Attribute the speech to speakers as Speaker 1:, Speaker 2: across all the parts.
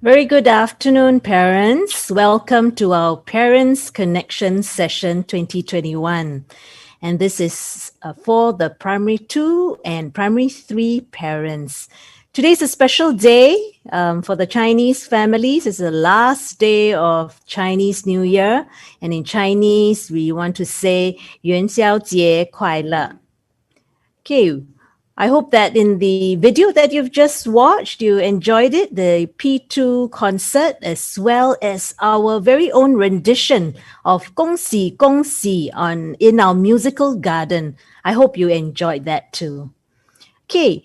Speaker 1: Very good afternoon, parents. Welcome to our Parents Connection Session 2021. And this is for the Primary 2 and Primary 3 parents. Today's a special day for the Chinese families. It's the last day of Chinese New Year. And in Chinese, we want to say 元宵节快乐. Okay, I hope that in the video that you've just watched, you enjoyed it, the P2 concert, as well as our very own rendition of 恭喜恭喜 in our musical garden. I hope you enjoyed that too. Okay,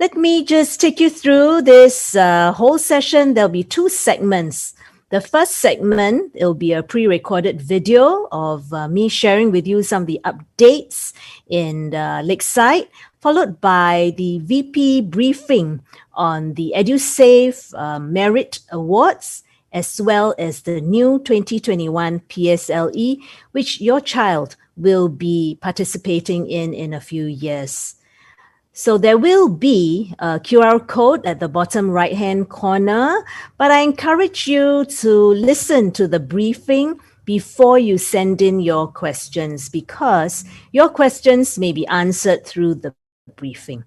Speaker 1: let me just take you through this whole session. There'll be two segments. The first segment, it'll be a pre-recorded video of me sharing with you some of the updates in Lakeside, followed by the VP briefing on the EduSave Merit Awards, as well as the new 2021 PSLE, which your child will be participating in a few years. So there will be a QR code at the bottom right-hand corner, but I encourage you to listen to the briefing before you send in your questions, because your questions may be answered through the briefing.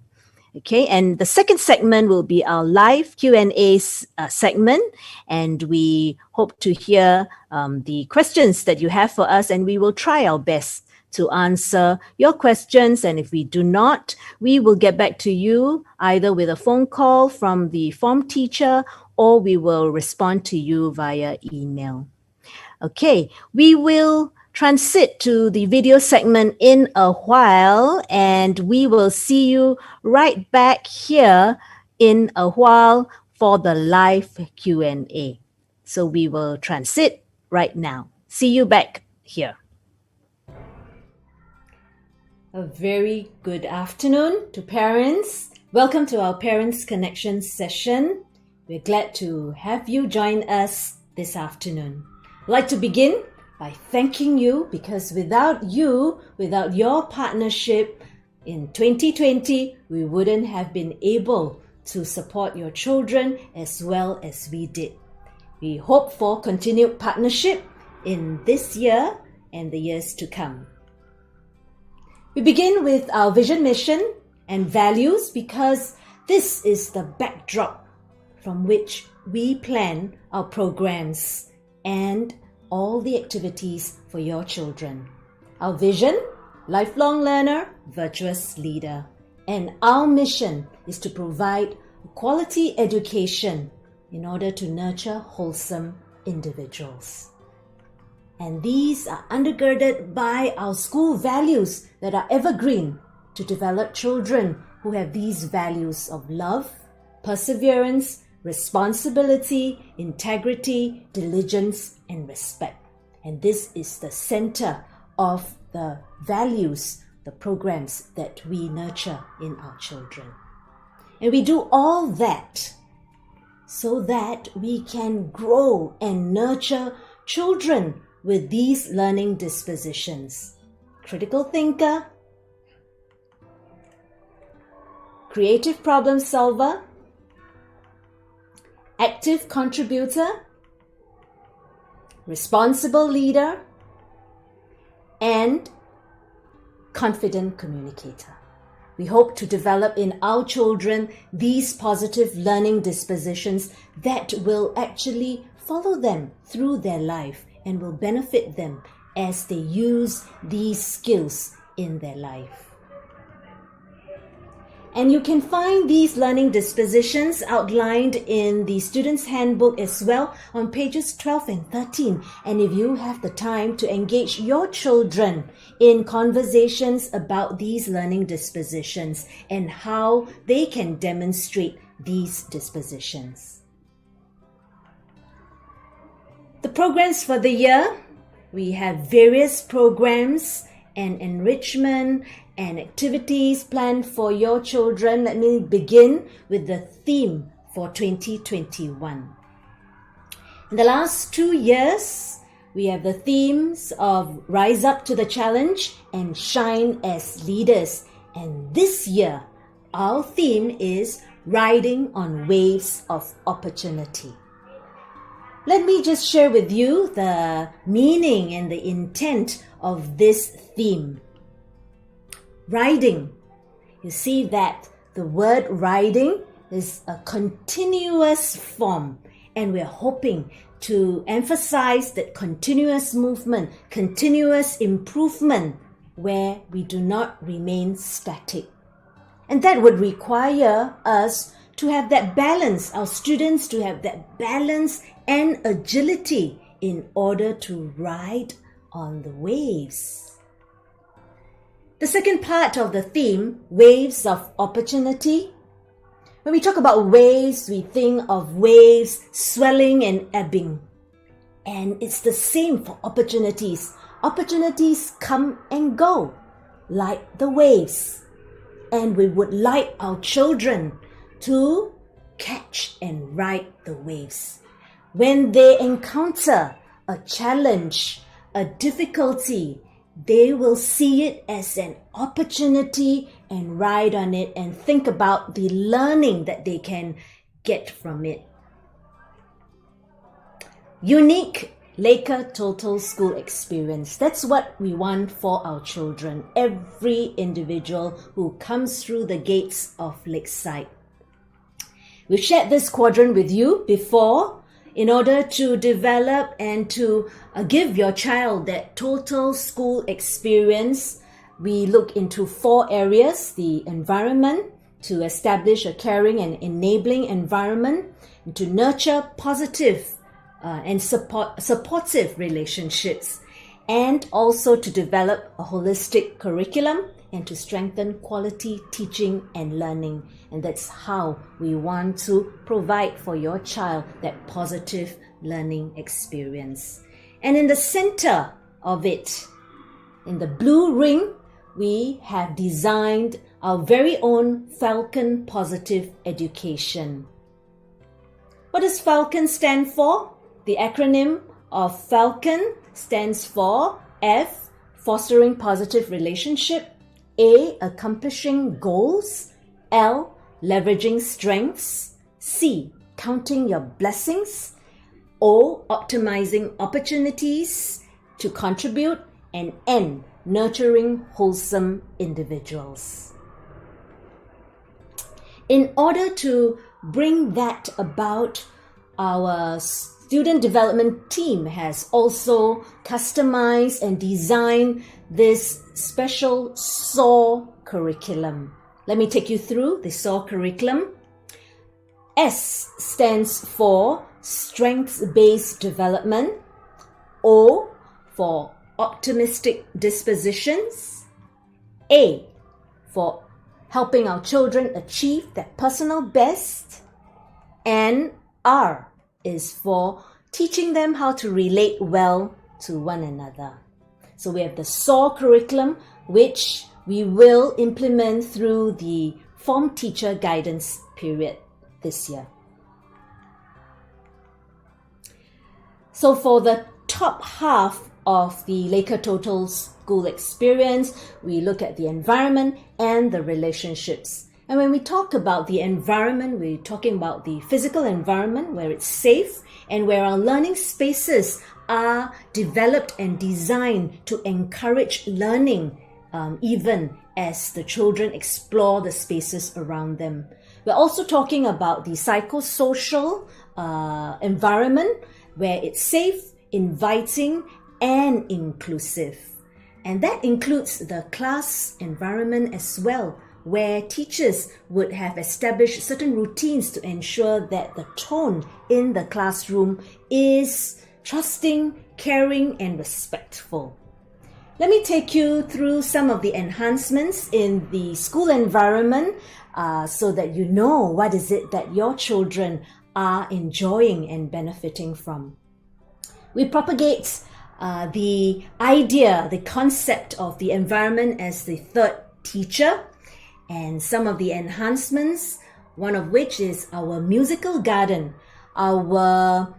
Speaker 1: Okay, and the second segment will be our live Q&A segment, and we hope to hear the questions that you have for us, and we will try our best to answer your questions. And if we do not, we will get back to you either with a phone call from the form teacher, or we will respond to you via email. Okay, we will transit to the video segment in a while, and we will see you right back here in a while for the live Q&A. So we will transit right now. See you back here. A very good afternoon to parents. Welcome to our Parents Connection session. We're glad to have you join us this afternoon. I'd like to begin by thanking you, because without you, without your partnership in 2020, we wouldn't have been able to support your children as well as we did. We hope for continued partnership in this year and the years to come. We begin with our vision, mission, and values, because this is the backdrop from which we plan our programs and all the activities for your children. Our vision, lifelong learner, virtuous leader. And our mission is to provide quality education in order to nurture wholesome individuals. And these are undergirded by our school values that are evergreen to develop children who have these values of love, perseverance, responsibility, integrity, diligence, and respect. And this is the center of the values, the programs that we nurture in our children. And we do all that so that we can grow and nurture children with these learning dispositions: critical thinker, creative problem solver, active contributor, responsible leader, and confident communicator. We hope to develop in our children these positive learning dispositions that will actually follow them through their life and will benefit them as they use these skills in their life. And you can find these learning dispositions outlined in the Student's Handbook as well on pages 12 and 13. And if you have the time to engage your children in conversations about these learning dispositions and how they can demonstrate these dispositions. The programs for the year, we have various programs and enrichment and activities planned for your children. Let me begin with the theme for 2021. In the last 2 years, we have the themes of Rise Up to the Challenge and Shine as Leaders. And this year, our theme is Riding on Waves of Opportunity. Let me just share with you the meaning and the intent of this theme. Riding. You see that the word riding is a continuous form, and we're hoping to emphasize that continuous movement, continuous improvement, where we do not remain static. And that would require us to have that balance, our students to have that balance and agility in order to ride on the waves. The second part of the theme, waves of opportunity. When we talk about waves, we think of waves swelling and ebbing. And it's the same for opportunities. Opportunities come and go like the waves. And we would like our children to catch and ride the waves. When they encounter a challenge, a difficulty, they will see it as an opportunity and ride on it and think about the learning that they can get from it. Unique Lakeside Total School experience. That's what we want for our children, every individual who comes through the gates of Lakeside. We've shared this quadrant with you before. In order to develop and to give your child that total school experience, we look into 4 areas: the environment, to establish a caring and enabling environment, and to nurture positive and supportive relationships, and also to develop a holistic curriculum and to strengthen quality teaching and learning. And that's how we want to provide for your child that positive learning experience. And in the center of it, in the blue ring, we have designed our very own Falcon Positive Education. What does Falcon stand for? The acronym of Falcon stands for F, fostering positive relationship; A, accomplishing goals; L, leveraging strengths; C, counting your blessings; O, optimizing opportunities to contribute; and N, nurturing wholesome individuals. In order to bring that about, our student development team has also customized and designed this special SOAR curriculum. Let me take you through the SOAR curriculum. S stands for strengths-based development. O for optimistic dispositions. A for helping our children achieve their personal best. And R is for teaching them how to relate well to one another. So we have the SOAR curriculum, which we will implement through the form teacher guidance period this year. So for the top half of the Lakeside Total School experience, we look at the environment and the relationships. And when we talk about the environment, we're talking about the physical environment where it's safe and where our learning spaces are developed and designed to encourage learning, even as the children explore the spaces around them. We're also talking about the psychosocial environment where it's safe, inviting, and inclusive. And that includes the class environment as well, where teachers would have established certain routines to ensure that the tone in the classroom is trusting, caring, and respectful. Let me take you through some of the enhancements in the school environment so that you know what is it that your children are enjoying and benefiting from. We propagate the idea, the concept of the environment as the third teacher. And some of the enhancements, one of which is our musical garden. Our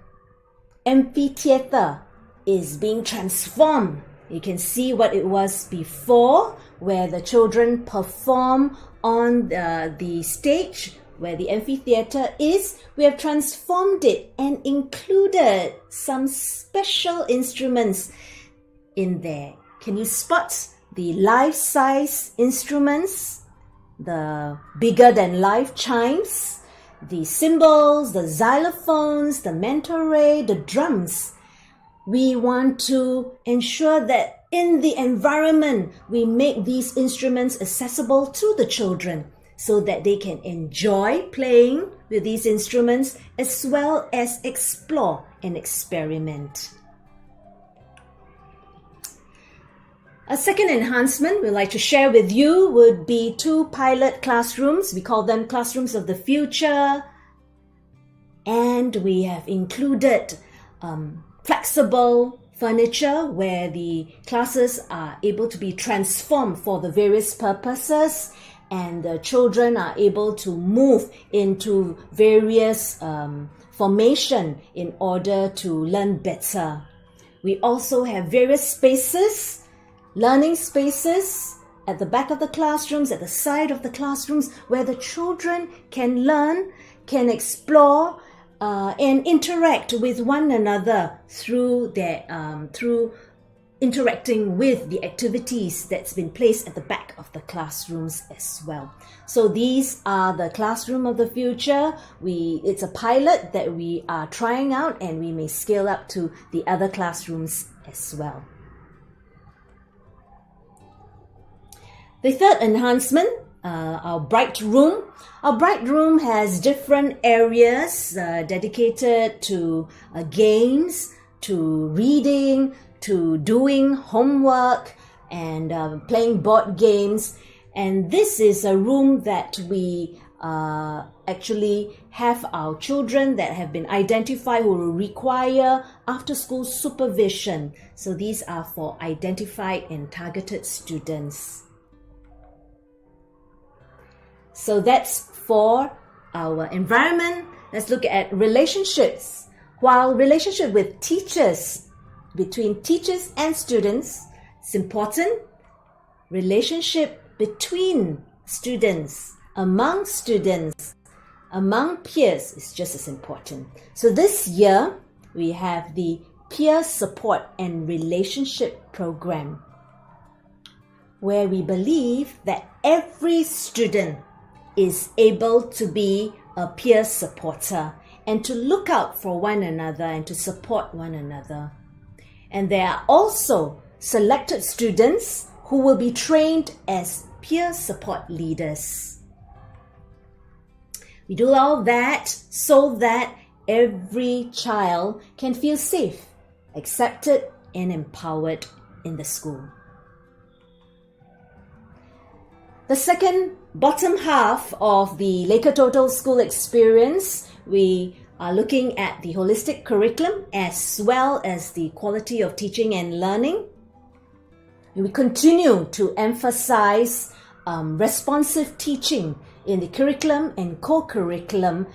Speaker 1: amphitheater is being transformed. You can see what it was before, where the children perform on the stage where the amphitheater is, we have transformed it and included some special instruments in there. Can you spot the life-size instruments, the bigger-than-life chimes, the cymbals, the xylophones, the manta ray, the drums? We want to ensure that in the environment, we make these instruments accessible to the children so that they can enjoy playing with these instruments as well as explore and experiment. A second enhancement we'd like to share with you would be 2 pilot classrooms. We call them classrooms of the future. And we have included flexible furniture where the classes are able to be transformed for the various purposes, and the children are able to move into various formation in order to learn better. We also have various spaces, learning spaces at the back of the classrooms, at the side of the classrooms, where the children can learn, can explore, and interact with one another through interacting with the activities that's been placed at the back of the classrooms as well. So these are the classroom of the future. It's a pilot that we are trying out, and we may scale up to the other classrooms as well. The third enhancement, our Bright Room. Our Bright Room has different areas dedicated to games, to reading, to doing homework, and playing board games. And this is a room that we actually have our children that have been identified who will require after-school supervision. So these are for identified and targeted students. So that's for our environment. Let's look at relationships. While relationship with teachers, between teachers and students, is important, relationship between students, among peers is just as important. So this year, we have the Peer Support and Relationship Program, where we believe that every student is able to be a peer supporter and to look out for one another and to support one another. And there are also selected students who will be trained as peer support leaders. We do all that so that every child can feel safe, accepted, and empowered in the school. The second bottom half of the Lakeside Total School experience, we are looking at the holistic curriculum as well as the quality of teaching and learning. We continue to emphasize responsive teaching in the curriculum and co-curriculum,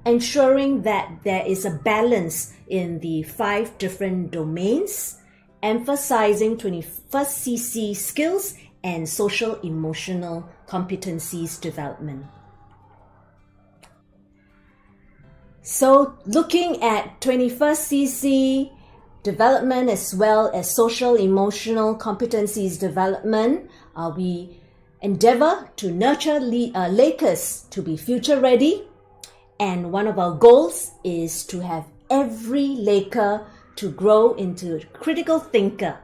Speaker 1: ensuring that there is a balance in the 5 different domains, emphasizing 21st CC skills and social emotional competencies development. So looking at 21st CC development as well as social emotional competencies development, we endeavor to nurture Lakers to be future ready, and one of our goals is to have every Laker to grow into a critical thinker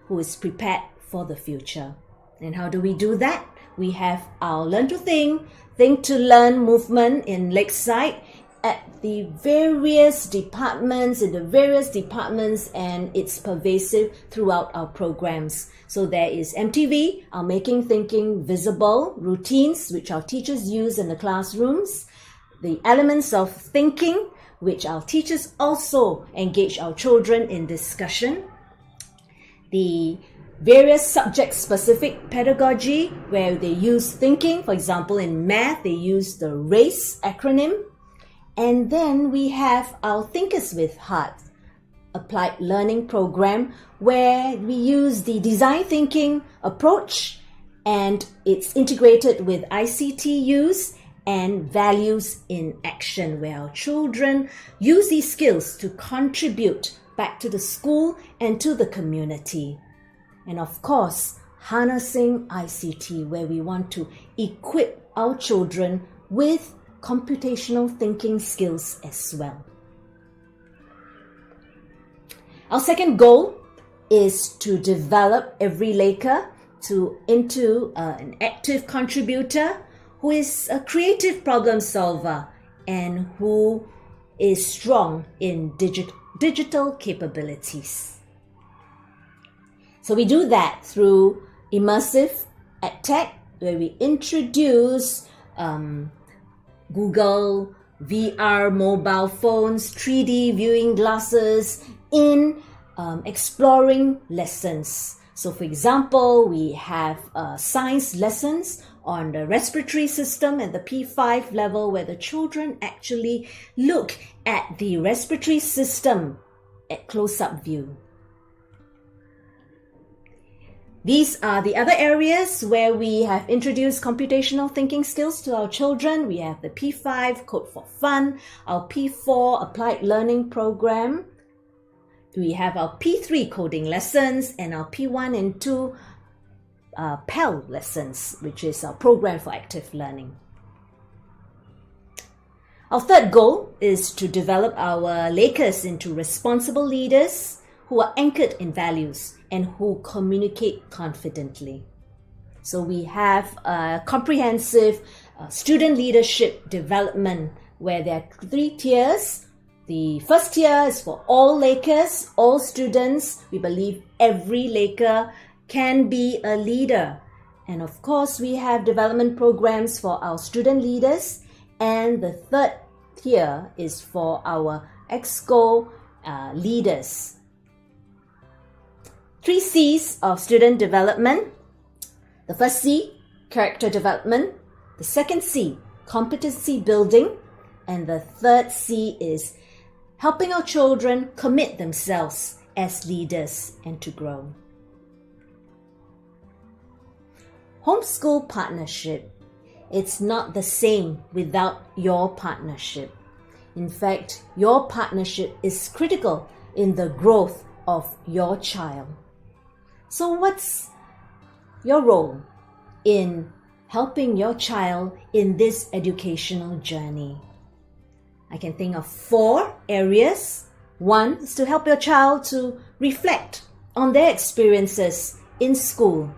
Speaker 1: who is prepared for the future. And how do we do that? We have our Learn to Think to Learn movement in Lakeside at the various departments, and it's pervasive throughout our programs. So there is MTV, our Making Thinking Visible routines, which our teachers use in the classrooms, the elements of thinking, which our teachers also engage our children in discussion, the various subject-specific pedagogy where they use thinking. For example, in math, they use the RACE acronym. And then we have our Thinkers with Heart applied learning program where we use the design thinking approach, and it's integrated with ICT use and values in action, where our children use these skills to contribute back to the school and to the community. And of course, harnessing ICT, where we want to equip our children with computational thinking skills as well. Our second goal is to develop every Laker into an active contributor who is a creative problem solver and who is strong in digital capabilities. So we do that through immersive EdTech, where we introduce Google VR mobile phones, 3D viewing glasses in exploring lessons. So for example, we have science lessons on the respiratory system at the P5 level, where the children actually look at the respiratory system at close-up view. These are the other areas where we have introduced computational thinking skills to our children. We have the P5 Code for Fun, our P4 Applied Learning Program. We have our P3 coding lessons and our P1 and 2 PAL lessons, which is our Program for Active Learning. Our third goal is to develop our Lakers into responsible leaders who are anchored in values and who communicate confidently. So we have a comprehensive student leadership development where there are 3 tiers. The first tier is for all Lakers, all students. We believe every Laker can be a leader. And of course, we have development programs for our student leaders. And the third tier is for our EXCO leaders. 3 C's of student development. The first C, character development. The second C, competency building. And the third C is helping our children commit themselves as leaders and to grow. Homeschool partnership. It's not the same without your partnership. In fact, your partnership is critical in the growth of your child. So what's your role in helping your child in this educational journey? I can think of 4 areas. 1 is to help your child to reflect on their experiences in school.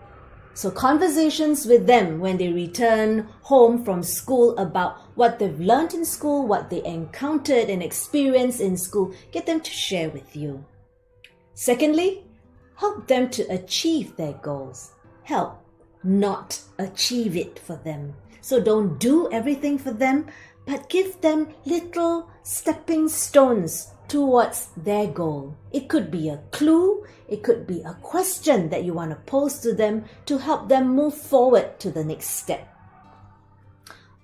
Speaker 1: So conversations with them when they return home from school about what they've learned in school, what they encountered and experienced in school, get them to share with you. Secondly, help them to achieve their goals. Help, not achieve it for them. So don't do everything for them, but give them little stepping stones towards their goal. It could be a clue, it could be a question that you want to pose to them to help them move forward to the next step.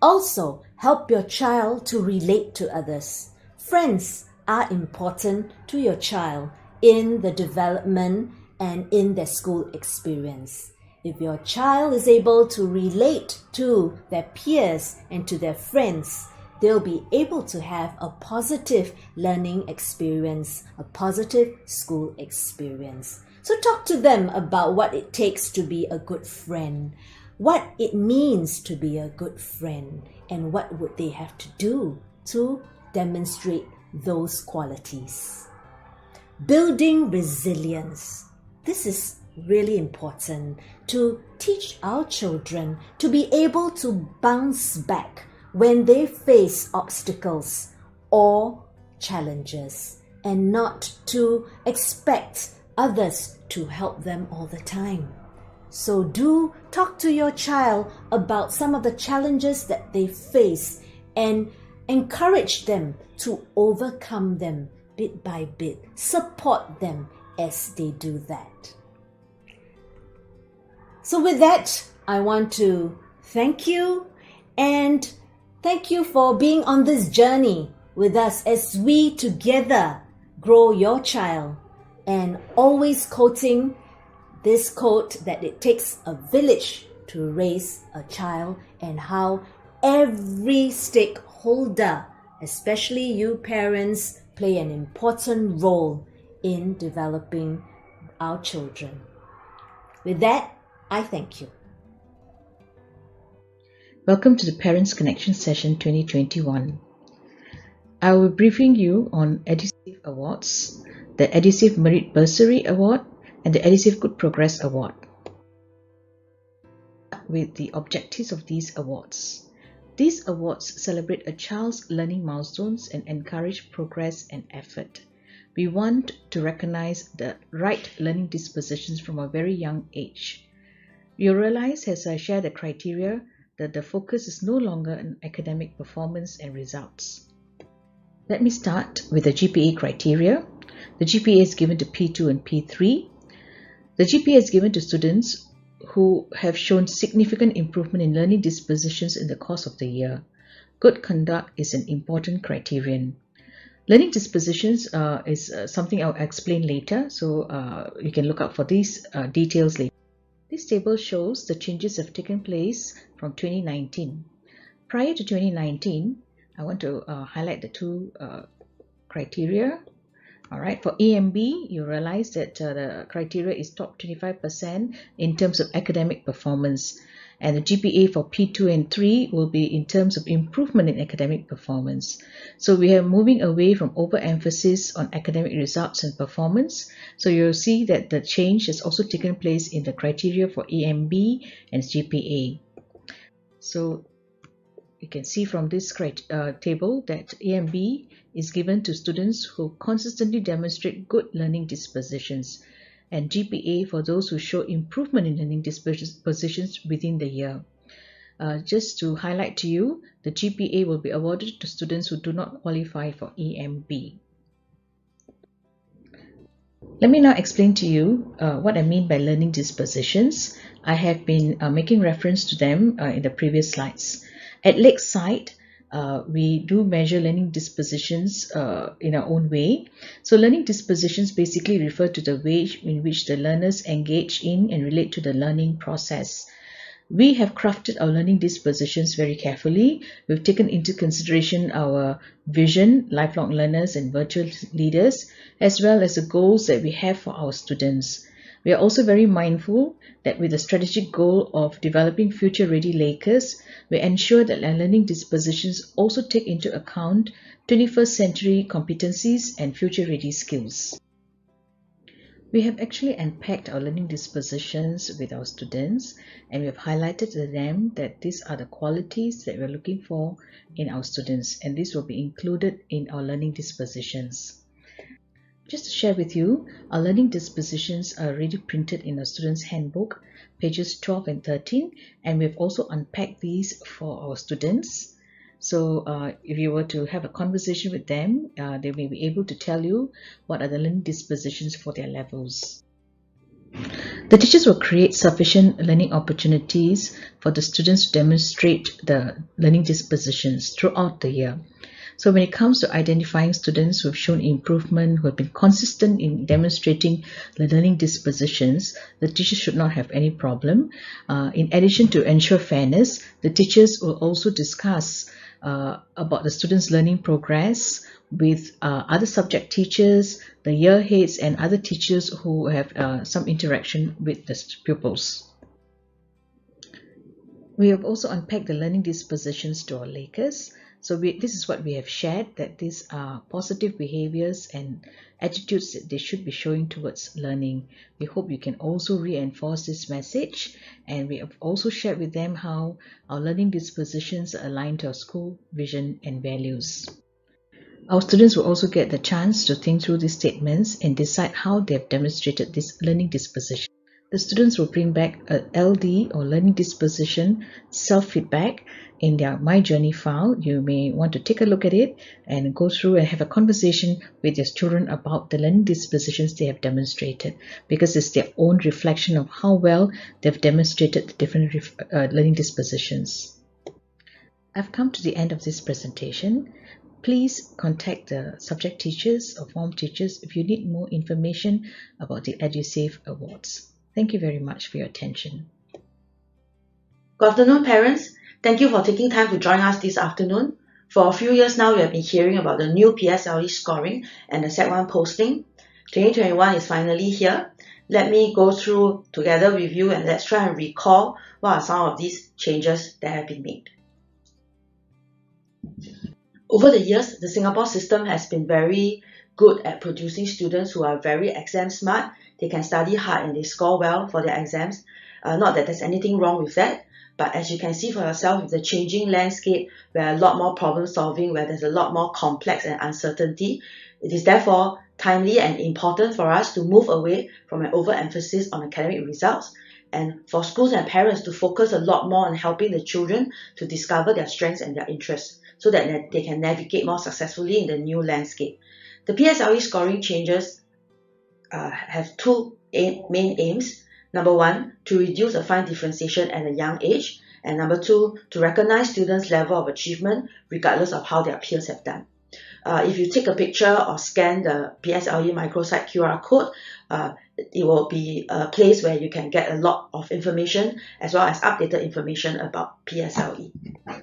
Speaker 1: Also, help your child to relate to others. Friends are important to your child in the development and in their school experience. If your child is able to relate to their peers and to their friends, they'll be able to have a positive learning experience, a positive school experience. So talk to them about what it takes to be a good friend, what it means to be a good friend, and what would they have to do to demonstrate those qualities. Building resilience. This is really important to teach our children to be able to bounce back when they face obstacles or challenges, and not to expect others to help them all the time. So do talk to your child about some of the challenges that they face and encourage them to overcome them bit by bit. Support them as they do that. So with that, I want to thank you, and thank you for being on this journey with us as we together grow your child, and always quoting this quote that it takes a village to raise a child, and how every stakeholder, especially you parents, play an important role in developing our children. With that, I thank you.
Speaker 2: Welcome to the Parents Connection Session 2021. I will be briefing you on EduSafe Awards, the EduSafe Merit Bursary Award, and the EduSafe Good Progress Award. With the objectives of these awards. These awards celebrate a child's learning milestones and encourage progress and effort. We want to recognize the right learning dispositions from a very young age. You'll realize as I share the criteria that the focus is no longer on academic performance and results. Let me start with the GPA criteria. The GPA is given to P2 and P3. The GPA is given to students who have shown significant improvement in learning dispositions in the course of the year. Good conduct is an important criterion. Learning dispositions is something I'll explain later, so you can look out for these details later. This table shows the changes have taken place from 2019. Prior to 2019, I want to highlight the two criteria. All right, for EMB, you realize that the criteria is top 25% in terms of academic performance. And the GPA for P2 and 3 will be in terms of improvement in academic performance. So we are moving away from overemphasis on academic results and performance. So you'll see that the change has also taken place in the criteria for EMB and GPA. So you can see from this table that EMB is given to students who consistently demonstrate good learning dispositions, and GPA for those who show improvement in learning dispositions within the year. Just to highlight to you, the GPA will be awarded to students who do not qualify for EMB. Let me now explain to you what I mean by learning dispositions. I have been making reference to them in the previous slides. At Lakeside, we do measure learning dispositions in our own way. So learning dispositions basically refer to the way in which the learners engage in and relate to the learning process. We have crafted our learning dispositions very carefully. We've taken into consideration our vision, lifelong learners and virtual leaders, as well as the goals that we have for our students. We are also very mindful that with the strategic goal of developing future-ready Lakers, we ensure that our learning dispositions also take into account 21st century competencies and future-ready skills. We have actually unpacked our learning dispositions with our students, and we have highlighted to them that these are the qualities that we're looking for in our students, and this will be included in our learning dispositions. Just to share with you, our learning dispositions are already printed in our students' handbook, pages 12 and 13, and we've also unpacked these for our students. So if you were to have a conversation with them, they may be able to tell you what are the learning dispositions for their levels. The teachers will create sufficient learning opportunities for the students to demonstrate the learning dispositions throughout the year. So when it comes to identifying students who have shown improvement, who have been consistent in demonstrating the learning dispositions, the teachers should not have any problem. In addition to ensure fairness, the teachers will also discuss about the students' learning progress with other subject teachers, the year heads, and other teachers who have some interaction with the pupils. We have also unpacked the learning dispositions to our Lakers. So this is what we have shared, that these are positive behaviors and attitudes that they should be showing towards learning. We hope you can also reinforce this message, and we have also shared with them how our learning dispositions are aligned to our school vision and values. Our students will also get the chance to think through these statements and decide how they have demonstrated this learning disposition. The students will bring back a LD or learning disposition self-feedback in their My Journey file. You may want to take a look at it and go through and have a conversation with your children about the learning dispositions they have demonstrated, because it's their own reflection of how well they've demonstrated the different learning dispositions. I've come to the end of this presentation. Please contact the subject teachers or form teachers if you need more information about the EduSafe Awards. Thank you very much for your attention.
Speaker 3: Good afternoon, parents. Thank you for taking time to join us this afternoon. For a few years now, we have been hearing about the new PSLE scoring and the Set 1 posting. 2021 is finally here. Let me go through together with you and let's try and recall what are some of these changes that have been made. Over the years, the Singapore system has been very good at producing students who are very exam smart. They can study hard and they score well for their exams. Not that there's anything wrong with that, but as you can see for yourself, with the changing landscape, where a lot more problem solving, where there's a lot more complex and uncertainty, it is therefore timely and important for us to move away from an overemphasis on academic results and for schools and parents to focus a lot more on helping the children to discover their strengths and their interests so that they can navigate more successfully in the new landscape. The PSLE scoring changes have two main aims. Number one, to reduce a fine differentiation at a young age, and number two, to recognize students' level of achievement regardless of how their peers have done. If you take a picture or scan the PSLE microsite QR code, it will be a place where you can get a lot of information as well as updated information about PSLE.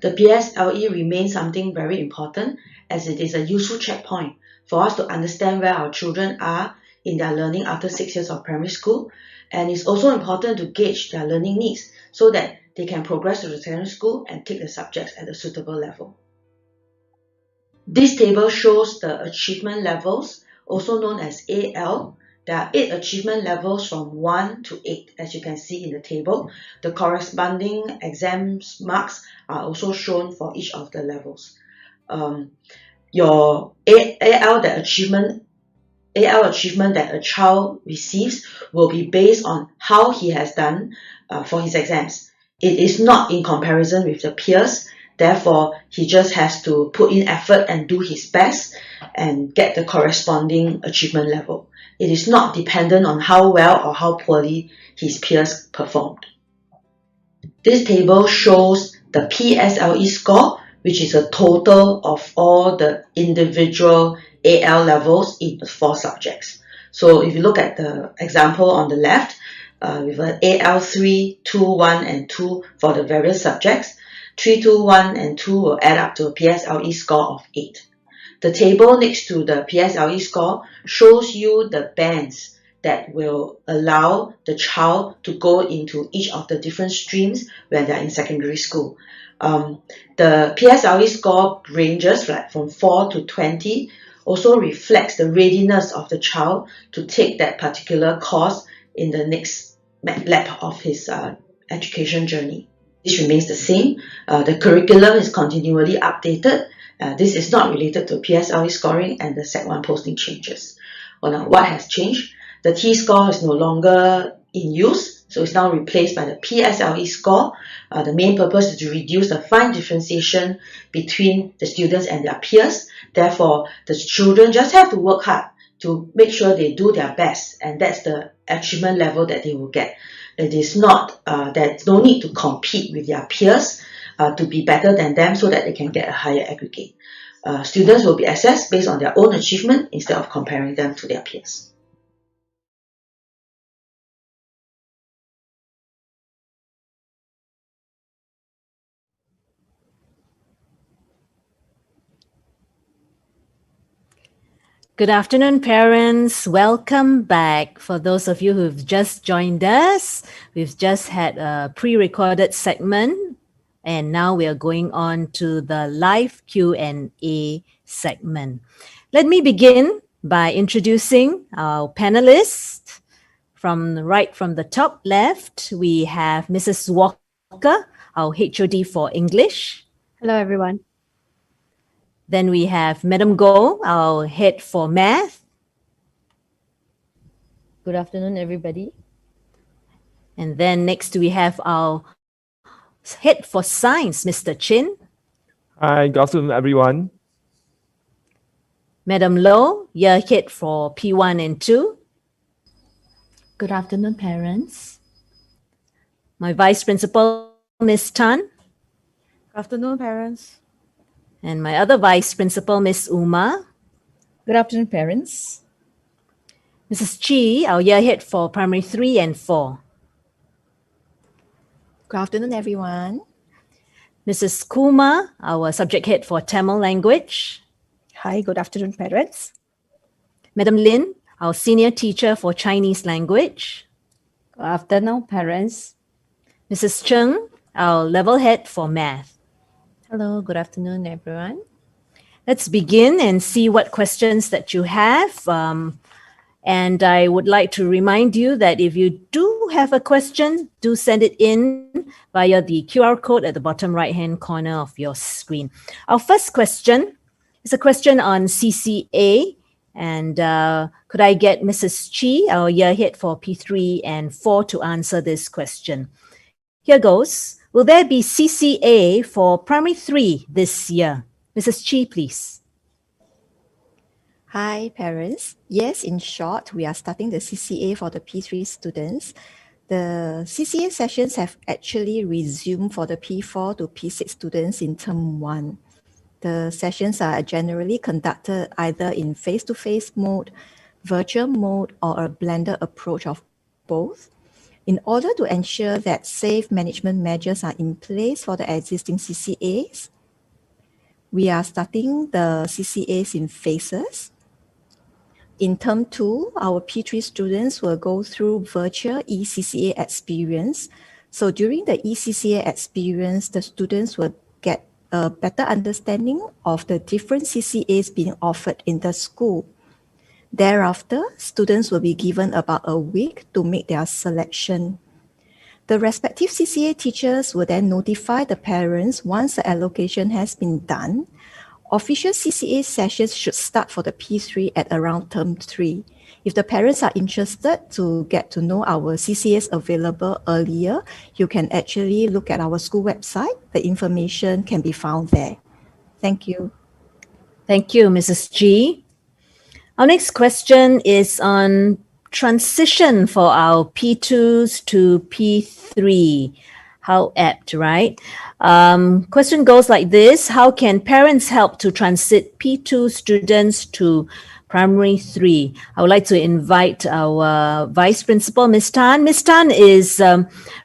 Speaker 3: The PSLE remains something very important as it is a useful checkpoint for us to understand where our children are in their learning after 6 years of primary school, and it's also important to gauge their learning needs so that they can progress to the secondary school and take the subjects at a suitable level. This table shows the achievement levels, also known as AL. There are 8 achievement levels from 1 to 8, as you can see in the table. The corresponding exam marks are also shown for each of the levels. Your AL achievement that a child receives will be based on how he has done for his exams. It is not in comparison with the peers. Therefore, he just has to put in effort and do his best and get the corresponding achievement level. It is not dependent on how well or how poorly his peers performed. This table shows the PSLE score, which is a total of all the individual AL levels in the 4 subjects. So if you look at the example on the left, with an AL 3, 2, 1, and 2 for the various subjects, 3, 2, 1, and 2 will add up to a PSLE score of 8. The table next to the PSLE score shows you the bands that will allow the child to go into each of the different streams when they're in secondary school. The PSLE score ranges from 4 to 20, also reflects the readiness of the child to take that particular course in the next lap of his education journey. This remains the same. The curriculum is continually updated. This is not related to PSLE scoring and the Set 1 posting changes. Well, now, what has changed? The T-score is no longer in use, so it's now replaced by the PSLE score. The main purpose is to reduce the fine differentiation between the students and their peers. Therefore, the children just have to work hard to make sure they do their best, and that's the achievement level that they will get. It is not, there's no need to compete with their peers to be better than them so that they can get a higher aggregate. Students will be assessed based on their own achievement instead of comparing them to their peers.
Speaker 1: Good afternoon, parents. Welcome back. For those of you who've just joined us, we've just had a pre-recorded segment, and now we are going on to the live Q&A segment. Let me begin by introducing our panelists. From the top left, we have Mrs. Walker, our HOD for English.
Speaker 4: Hello, everyone.
Speaker 1: Then we have Madam Goh, our head for math.
Speaker 4: Good afternoon, everybody.
Speaker 1: And then next we have our head for science, Mr. Chin.
Speaker 5: Hi, good afternoon, everyone.
Speaker 1: Madam Low, your head for P1 and 2.
Speaker 6: Good afternoon, parents.
Speaker 1: My vice principal, Miss Tan.
Speaker 7: Good afternoon, parents.
Speaker 1: And my other vice principal, Miss Uma.
Speaker 8: Good afternoon, parents.
Speaker 1: Mrs. Chi, our year head for primary 3 and 4.
Speaker 6: Good afternoon, everyone.
Speaker 1: Mrs. Kuma, our subject head for Tamil language.
Speaker 8: Hi, good afternoon, parents.
Speaker 1: Madam Lin, our senior teacher for Chinese language.
Speaker 4: Good afternoon, parents.
Speaker 1: Mrs. Cheng, our level head for math.
Speaker 6: Hello, good afternoon, everyone.
Speaker 1: Let's begin and see what questions that you have. And I would like to remind you that if you do have a question, do send it in via the QR code at the bottom right-hand corner of your screen. Our first question is a question on CCA. And could I get Mrs. Chi, our year head for P3 and 4, to answer this question? Here goes. Will there be CCA for primary 3 this year? Mrs. Chi, please.
Speaker 4: Hi, parents. Yes, in short, we are starting the CCA for the P3 students. The CCA sessions have actually resumed for the P4 to P6 students in term 1. The sessions are generally conducted either in face-to-face mode, virtual mode, or a blended approach of both. In order to ensure that safe management measures are in place for the existing CCAs, we are starting the CCAs in phases. In term 2, our P3 students will go through virtual eCCA experience. So during the eCCA experience, the students will get a better understanding of the different CCAs being offered in the school. Thereafter, students will be given about a week to make their selection. The respective CCA teachers will then notify the parents once the allocation has been done. Official CCA sessions should start for the P3 at around term 3. If the parents are interested to get to know our CCAs available earlier, you can actually look at our school website. The information can be found there. Thank you.
Speaker 1: Thank you, Mrs. G. Our next question is on transition for our P2s to P3. How apt, right? Question goes like this. How can parents help to transit P2 students to primary 3? I would like to invite our vice principal, Ms. Tan. Ms. Tan is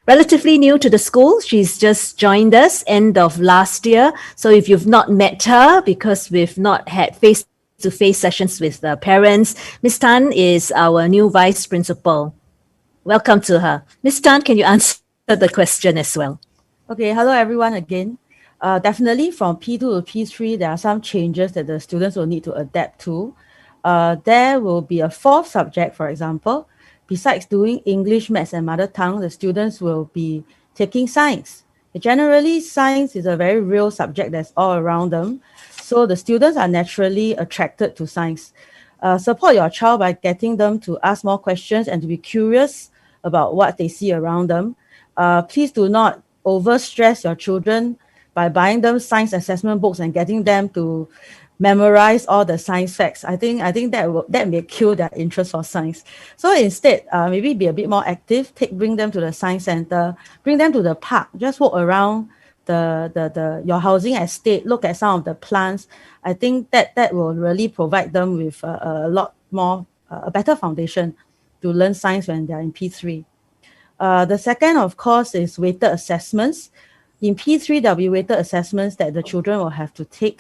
Speaker 1: relatively new to the school. She's just joined us end of last year. So if you've not met her, because we've not had face-to-face sessions with the parents, Ms. Tan is our new vice principal. Welcome to her. Ms. Tan, can you answer the question as well?
Speaker 7: Okay, hello everyone again. Definitely from P2 to P3, there are some changes that the students will need to adapt to. There will be a fourth subject, for example. Besides doing English, Maths, and Mother Tongue, the students will be taking science. Generally, science is a very real subject that's all around them. So the students are naturally attracted to science. Support your child by getting them to ask more questions and to be curious about what they see around them. Please do not overstress your children by buying them science assessment books and getting them to memorize all the science facts. I think that may kill their interest for science. So instead, maybe be a bit more active. Bring them to the science center, bring them to the park. Just walk around your housing estate. Look at some of the plants. I think that will really provide them with a lot more a better foundation to learn science when they're in P3. The second, of course, is weighted assessments. In P3, there'll be weighted assessments that the children will have to take,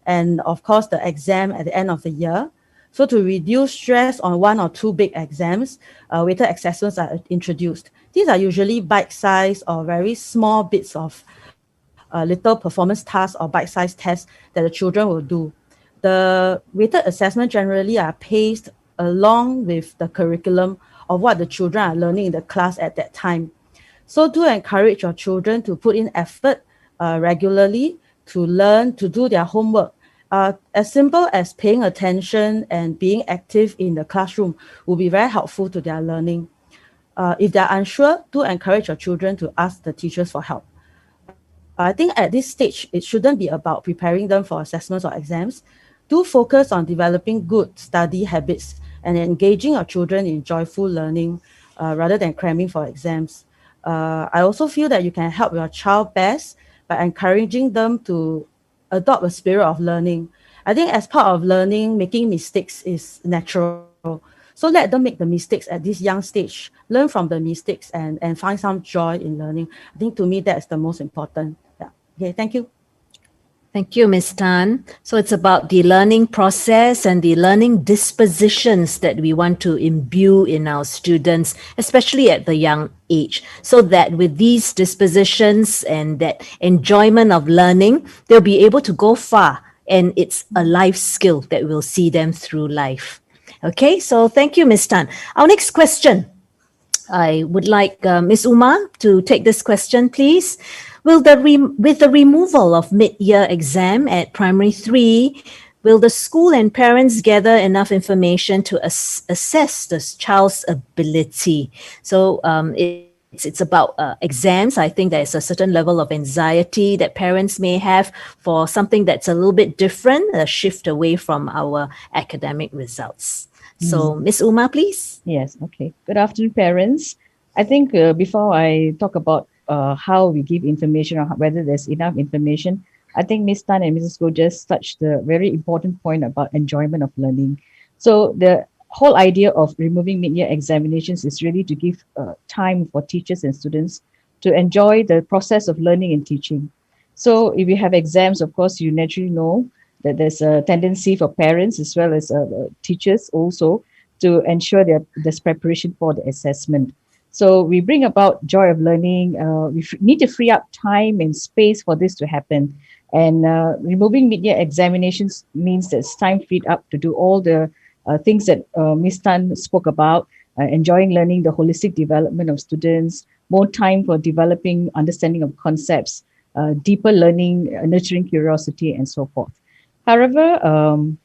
Speaker 7: and of course, the exam at the end of the year. So to reduce stress on one or two big exams, weighted assessments are introduced. These are usually bite-sized or very small bits of little performance tasks or bite-sized tests that the children will do. The weighted assessment generally are paced along with the curriculum of what the children are learning in the class at that time. So do encourage your children to put in effort regularly to learn, to do their homework. As simple as paying attention and being active in the classroom will be very helpful to their learning. If they're unsure, do encourage your children to ask the teachers for help. I think at this stage, it shouldn't be about preparing them for assessments or exams. Do focus on developing good study habits and engaging your children in joyful learning rather than cramming for exams. I also feel that you can help your child best by encouraging them to adopt a spirit of learning. I think as part of learning, making mistakes is natural. So let them make the mistakes at this young stage, learn from the mistakes and find some joy in learning. I think to me, that's the most important. Yeah. Okay, thank you.
Speaker 1: Thank you, Ms. Tan. So it's about the learning process and the learning dispositions that we want to imbue in our students, especially at the young age, so that with these dispositions and that enjoyment of learning, they'll be able to go far. And it's a life skill that will see them through life. Okay, so thank you, Ms. Tan. Our next question. I would like Ms. Uma to take this question, please. With the removal of mid-year exam at primary 3, will the school and parents gather enough information to assess the child's ability? So it's about exams. I think there's a certain level of anxiety that parents may have for something that's a little bit different, a shift away from our academic results. So, Ms. Uma, please.
Speaker 9: Yes, okay. Good afternoon, parents. I think before I talk about how we give information or whether there's enough information, I think Ms. Tan and Mrs. Goh just touched the very important point about enjoyment of learning. So the whole idea of removing mid-year examinations is really to give time for teachers and students to enjoy the process of learning and teaching. So if you have exams, of course, you naturally know that there's a tendency for parents as well as teachers also to ensure that there's preparation for the assessment. So we bring about joy of learning. We need to free up time and space for this to happen. And removing mid-year examinations means there's time freed up to do all the things that Ms. Tan spoke about, enjoying learning, the holistic development of students, more time for developing understanding of concepts, deeper learning, nurturing curiosity, and so forth. However,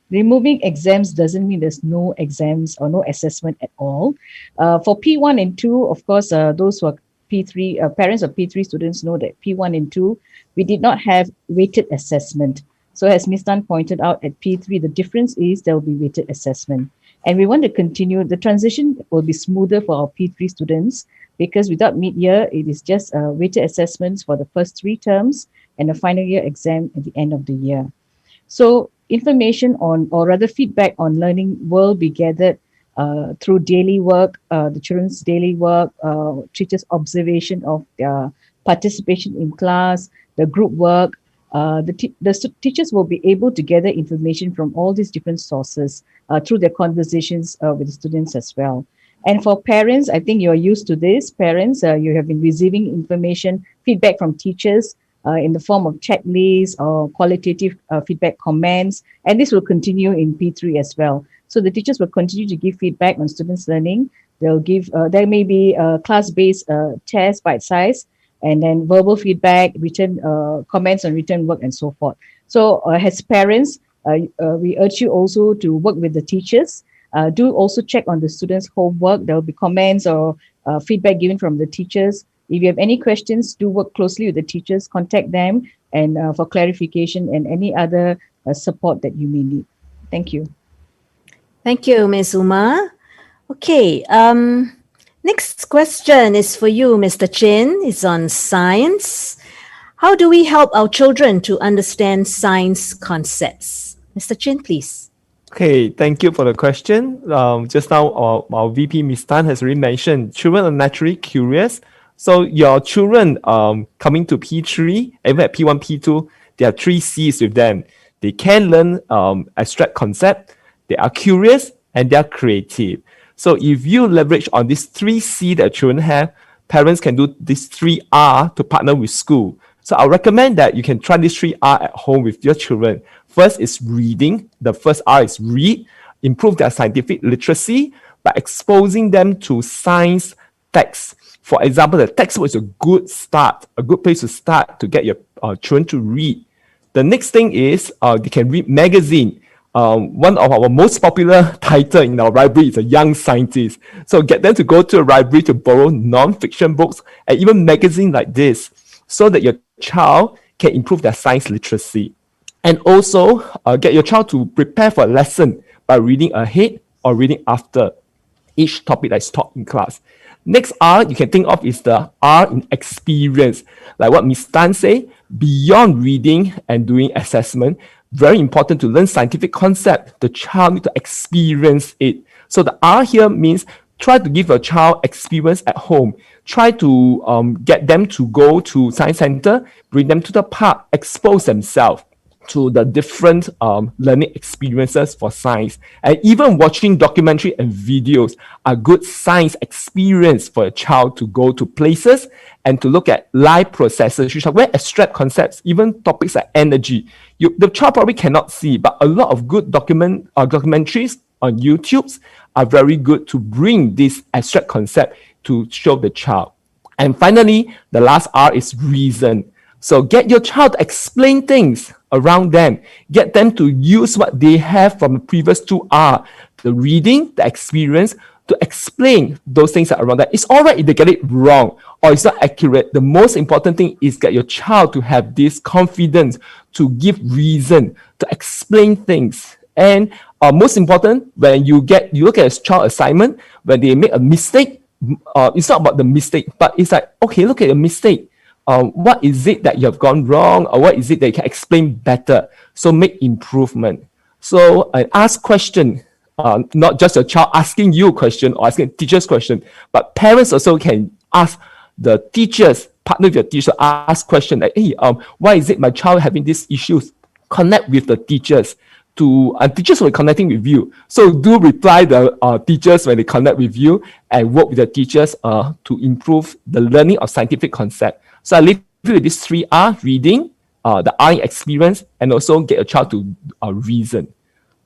Speaker 9: removing exams doesn't mean there's no exams or no assessment at all. For P1 and 2, of course, those who are P3, parents of P3 students know that P1 and 2, we did not have weighted assessment. So as Ms. Tan pointed out, at P3, the difference is there will be weighted assessment. And we want to continue, the transition will be smoother for our P3 students because without mid-year, it is just weighted assessments for the first 3 terms and a final year exam at the end of the year. So information on, or rather feedback on learning will be gathered through daily work, the children's daily work, teachers' observation of their participation in class, the group work. The teachers will be able to gather information from all these different sources through their conversations with the students as well. And for parents, I think you're used to this. Parents, you have been receiving information, feedback from teachers in the form of checklists or qualitative feedback comments. And this will continue in P3 as well. So the teachers will continue to give feedback on students' learning. They'll give, there may be class-based tests, bite-size, and then verbal feedback, written comments on written work, and so forth. So as parents, we urge you also to work with the teachers. Do also check on the students' homework. There will be comments or feedback given from the teachers. If you have any questions, do work closely with the teachers, contact them and for clarification and any other support that you may need. Thank you.
Speaker 1: Thank you, Ms. Uma. Okay, next question is for you, Mr. Chin. It's on science. How do we help our children to understand science concepts? Mr. Chin, please.
Speaker 5: Okay, thank you for the question. Just now, our VP, Ms. Tan, has already mentioned children are naturally curious. So your children coming to P3, even at P1, P2, there are 3 C's with them. They can learn abstract concept, they are curious, and they are creative. So if you leverage on these 3 C that children have, parents can do these 3 R to partner with school. So I recommend that you can try these 3 R at home with your children. First is reading. The first R is read. Improve their scientific literacy by exposing them to science texts. For example, the textbook is a good start, a good place to start to get your children to read. The next thing is they can read magazine. One of our most popular title in our library is A Young Scientist. So get them to go to a library to borrow non-fiction books and even magazine like this so that your child can improve their science literacy. And also get your child to prepare for a lesson by reading ahead or reading after each topic that is taught in class. Next R you can think of is the R in experience. Like what Ms. Tan say, beyond reading and doing assessment, very important to learn scientific concept. The child need to experience it. So the R here means try to give your child experience at home. Try to get them to go to science center, bring them to the park, expose themselves to the different learning experiences for science. And even watching documentary and videos are good science experience for a child to go to places and to look at live processes, which are very abstract concepts, even topics like energy. The child probably cannot see, but a lot of good documentaries on YouTube are very good to bring this abstract concept to show the child. And finally, the last R is reason. So get your child to explain things around them. Get them to use what they have from the previous two R, the reading, the experience, to explain those things that are around them. It's all right if they get it wrong or it's not accurate. The most important thing is get your child to have this confidence to give reason, to explain things. And most important, when you look at a child assignment, when they make a mistake, it's not about the mistake, but it's like, okay, look at your mistake. What is it that you have gone wrong, or what is it that you can explain better? So make improvement. So ask question, not just a child asking you a question or asking teachers question, but parents also can ask the teachers, partner with your teacher, ask question like, hey, why is it my child having these issues? Connect with the teachers. Teachers will be connecting with you. So do reply the teachers when they connect with you and work with the teachers to improve the learning of scientific concept. So I leave you with these 3R, reading, the I experience, and also get a child to reason.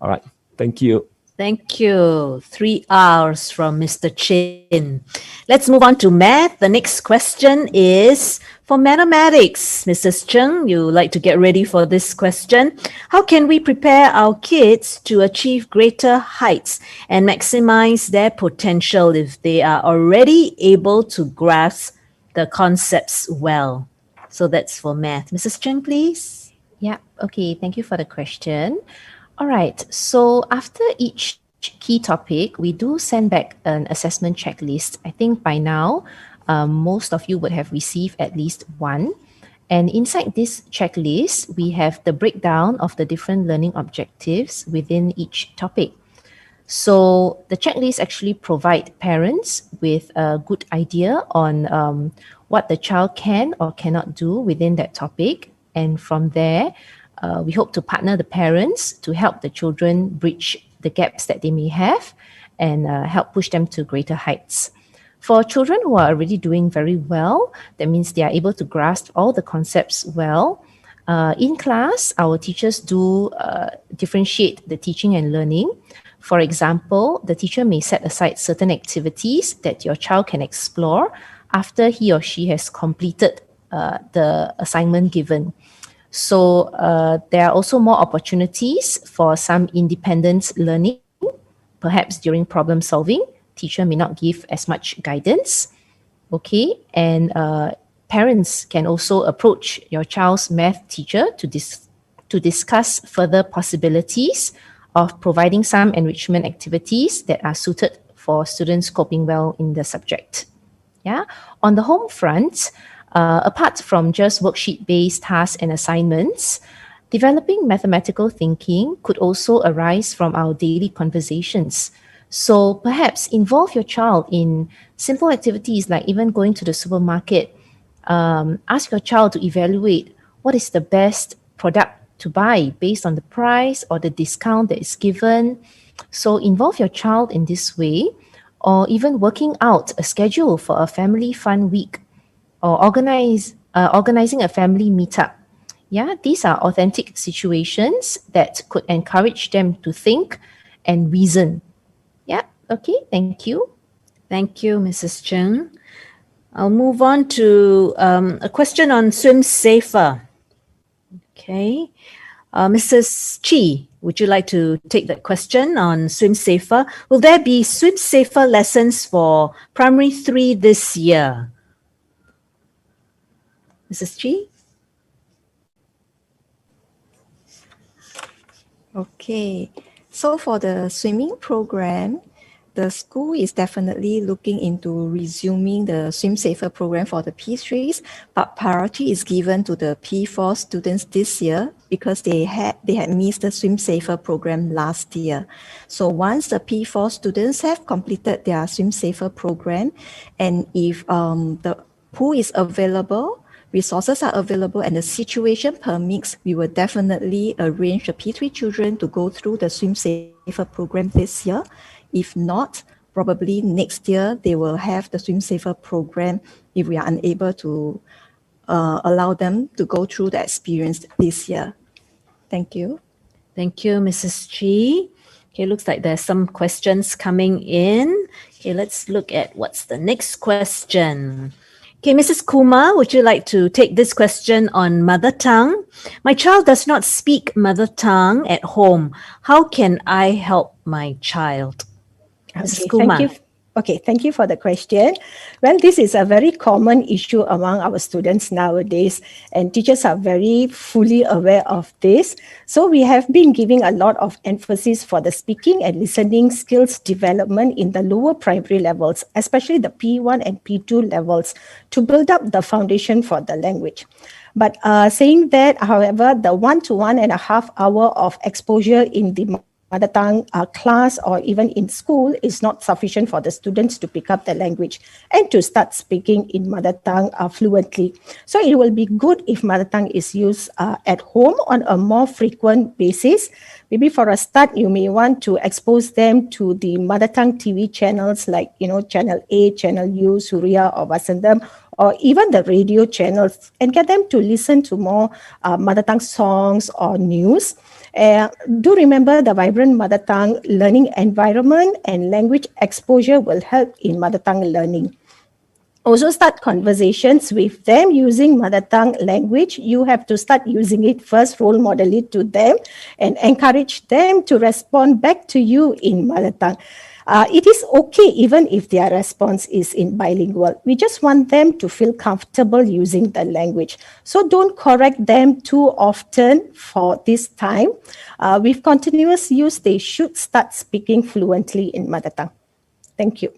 Speaker 5: All right. Thank you.
Speaker 1: Thank you. 3 R's from Mr. Chin. Let's move on to math. The next question is for mathematics. Mrs. Cheng, you like to get ready for this question. How can we prepare our kids to achieve greater heights and maximize their potential if they are already able to grasp the concepts well? So that's for math. Mrs. Cheng, please.
Speaker 6: Yeah, okay, thank you for the question. All right, so after each key topic, we do send back an assessment checklist. I think by now, most of you would have received at least one. And inside this checklist, we have the breakdown of the different learning objectives within each topic. So the checklist actually provide parents with a good idea on what the child can or cannot do within that topic. And from there, we hope to partner the parents to help the children bridge the gaps that they may have and help push them to greater heights. For children who are already doing very well, that means they are able to grasp all the concepts well. In class, our teachers do differentiate the teaching and learning. For example, the teacher may set aside certain activities that your child can explore after he or she has completed the assignment given. So there are also more opportunities for some independent learning. Perhaps during problem solving, teacher may not give as much guidance. Okay, and parents can also approach your child's math teacher to discuss further possibilities of providing some enrichment activities that are suited for students coping well in the subject. Yeah, on the home front, apart from just worksheet-based tasks and assignments, developing mathematical thinking could also arise from our daily conversations. So perhaps involve your child in simple activities like even going to the supermarket. Ask your child to evaluate what is the best product to buy based on the price or the discount that is given. So involve your child in this way, or even working out a schedule for a family fun week, or organizing a family meetup. Yeah, these are authentic situations that could encourage them to think and reason. Yeah, okay, thank you.
Speaker 1: Thank you, Mrs. Cheng. I'll move on to a question on Swim Safer. Okay. Mrs. Chi, would you like to take that question on Swim Safer? Will there be Swim Safer lessons for Primary 3 this year? Mrs. Chi?
Speaker 4: Okay, so for the swimming program, the school is definitely looking into resuming the Swim Safer program for the P3s, but priority is given to the P4 students this year because they had missed the Swim Safer program last year. So once the P4 students have completed their Swim Safer program, and if the pool is available, resources are available, and the situation permits, we will definitely arrange the P3 children to go through the Swim Safer program this year. If not, probably next year they will have the Swim Safer program if we are unable to allow them to go through the experience this year. Thank you.
Speaker 1: Thank you, Mrs. Chi. Okay, looks like there's some questions coming in. Okay, let's look at what's the next question. Okay, Mrs. Kumar, would you like to take this question on mother tongue? My child does not speak mother tongue at home. How can I help my child? Mrs. Kumar.
Speaker 8: Thank you for the question. Well, this is a very common issue among our students nowadays, and teachers are very fully aware of this. So we have been giving a lot of emphasis for the speaking and listening skills development in the lower primary levels, especially the P1 and P2 levels, to build up the foundation for the language. But saying that, however, the 1 to 1.5 hour of exposure in the mother tongue class or even in school is not sufficient for the students to pick up the language and to start speaking in mother tongue fluently. So it will be good if mother tongue is used at home on a more frequent basis. Maybe for a start, you may want to expose them to the mother tongue TV channels like, Channel A, Channel U, Surya or Vasantham, or even the radio channels, and get them to listen to more mother tongue songs or news. Do remember the vibrant mother tongue learning environment and language exposure will help in mother tongue learning. Also start conversations with them using mother tongue language. You have to start using it first, role model it to them, and encourage them to respond back to you in mother tongue. It is okay even if their response is in bilingual. We just want them to feel comfortable using the language. So don't correct them too often for this time. With continuous use, they should start speaking fluently in mother tongue. Thank you.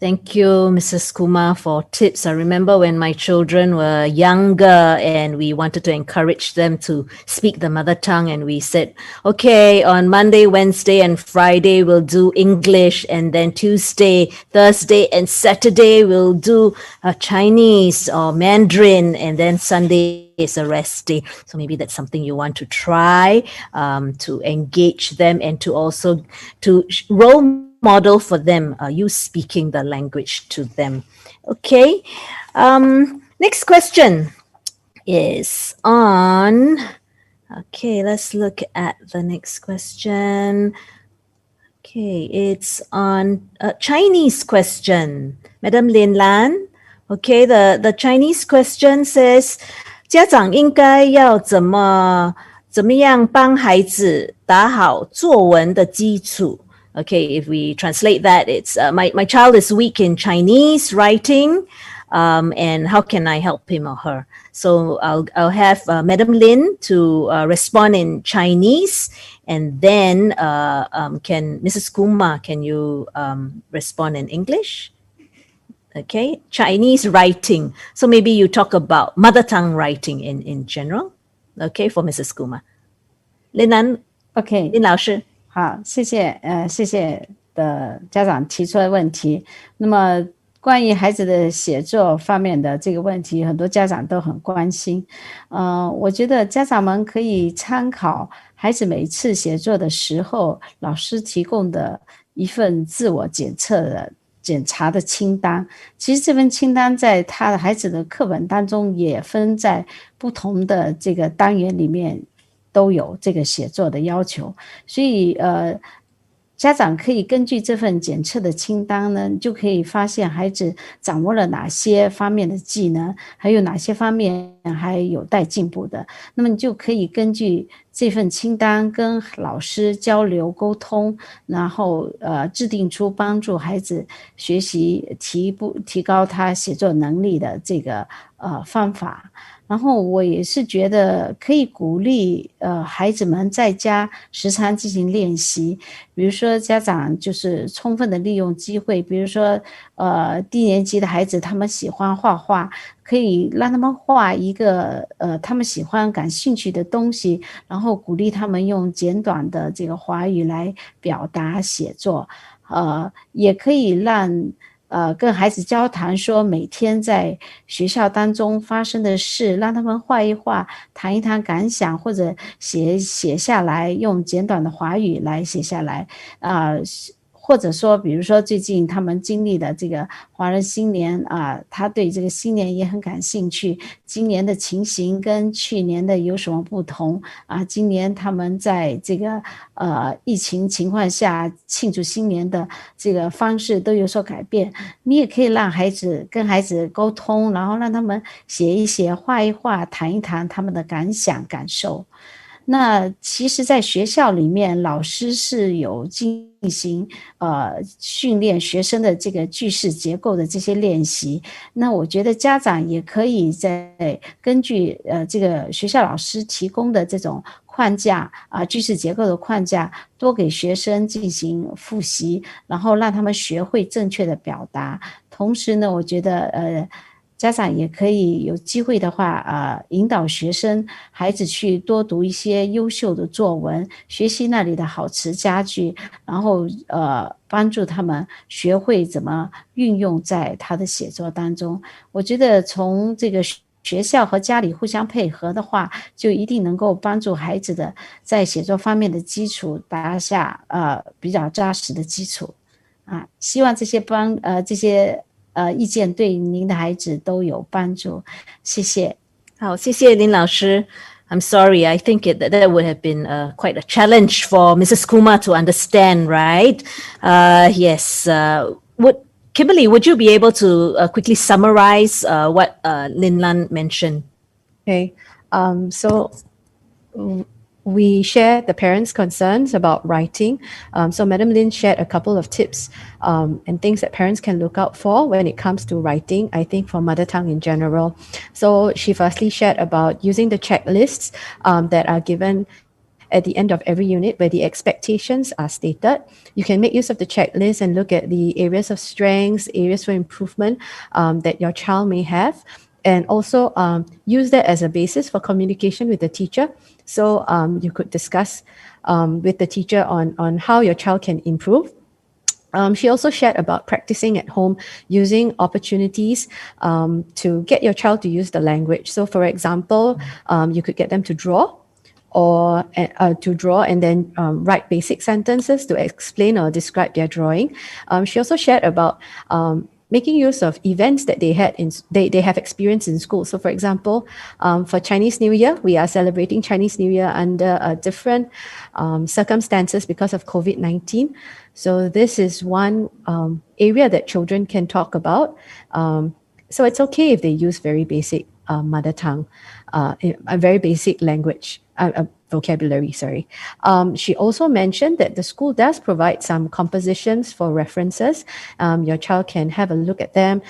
Speaker 1: Thank you, Mrs. Kumar, for tips. I remember when my children were younger and we wanted to encourage them to speak the mother tongue, and we said, okay, on Monday, Wednesday, and Friday, we'll do English, and then Tuesday, Thursday, and Saturday, we'll do Chinese or Mandarin, and then Sunday is a rest day. So maybe that's something you want to try to engage them and to also to role model for them, you speaking the language to them. Okay. Next question is on, okay, let's look at the next question. Okay, it's on a Chinese question. Madam Lin Lan. Okay, the Chinese question says, 家长应该要怎么样帮孩子打好作文的基础? Okay, if we translate that, it's my child is weak in Chinese writing, and how can I help him or her? So I'll have Madam Lin to respond in Chinese, and then can Mrs. Kumar, can you respond in English? Okay, Chinese writing. So maybe you talk about mother tongue writing in general. Okay, for Mrs. Kumar. Linan.
Speaker 9: Okay.
Speaker 1: 林老师。
Speaker 9: 好，谢谢的家长提出的问题。那么关于孩子的写作方面的这个问题，很多家长都很关心。我觉得家长们可以参考孩子每次写作的时候，老师提供的一份自我检查的清单。其实这份清单在他的孩子的课本当中也分在不同的这个单元里面。都有这个写作的要求，所以家长可以根据这份检测的清单呢，就可以发现孩子掌握了哪些方面的技能，还有哪些方面还有待进步的。那么你就可以根据这份清单跟老师交流沟通，然后制定出帮助孩子学习提高他写作能力的这个方法。
Speaker 10: 然后我也是觉得可以鼓励孩子们在家时常进行练习，比如说家长就是充分的利用机会，比如说低年级的孩子他们喜欢画画，可以让他们画一个他们喜欢感兴趣的东西，然后鼓励他们用简短的这个华语来表达写作，也可以让跟孩子交谈，说每天在学校当中发生的事，让他们画一画，谈一谈感想，或者写下来，用简短的华语来写下来，或者说，比如说最近他们经历的这个华人新年他对这个新年也很感兴趣。今年的情形跟去年的有什么不同今年他们在这个疫情情况下庆祝新年的这个方式都有所改变。你也可以让跟孩子沟通，然后让他们写一写、画一画、谈一谈他们的感想、感受。那其实在学校里面，老师是有进行训练学生的这个句式结构的这些练习。那我觉得家长也可以在根据这个学校老师提供的这种框架句式结构的框架，多给学生进行复习，然后让他们学会正确的表达。同时呢，我觉得家长也可以有机会的话引导学生孩子去多读一些优秀的作文，学习那里的好词佳句，然后帮助他们学会怎么运用在他的写作当中。我觉得从这个学校和家里互相配合的话，就一定能够帮助孩子的在写作方面的基础打下比较扎实的基础希望这些意见对您的孩子都有帮助，谢谢。
Speaker 1: 好，谢谢林老师。I'm sorry, I think that would have been quite a challenge for Mrs. Kumar to understand, right? Yes. Kimberly, would you be able to quickly summarize what Lin Lan mentioned?
Speaker 6: Okay. So we share the parents' concerns about writing. So Madam Lin shared a couple of tips and things that parents can look out for when it comes to writing, I think for mother tongue in general. So she firstly shared about using the checklists that are given at the end of every unit where the expectations are stated. You can make use of the checklist and look at the areas of strengths, areas for improvement that your child may have. And also use that as a basis for communication with the teacher. So you could discuss with the teacher on how your child can improve. She also shared about practicing at home using opportunities to get your child to use the language. So for example, you could get them to draw or and then write basic sentences to explain or describe their drawing. She also shared about making use of events that they have experienced in school. So for example, for Chinese New Year, we are celebrating Chinese New Year under different circumstances because of COVID-19. So this is one area that children can talk about. So it's okay if they use very basic mother tongue, a very basic language, vocabulary, sorry. She also mentioned that the school does provide some compositions for references. Your child can have a look at them,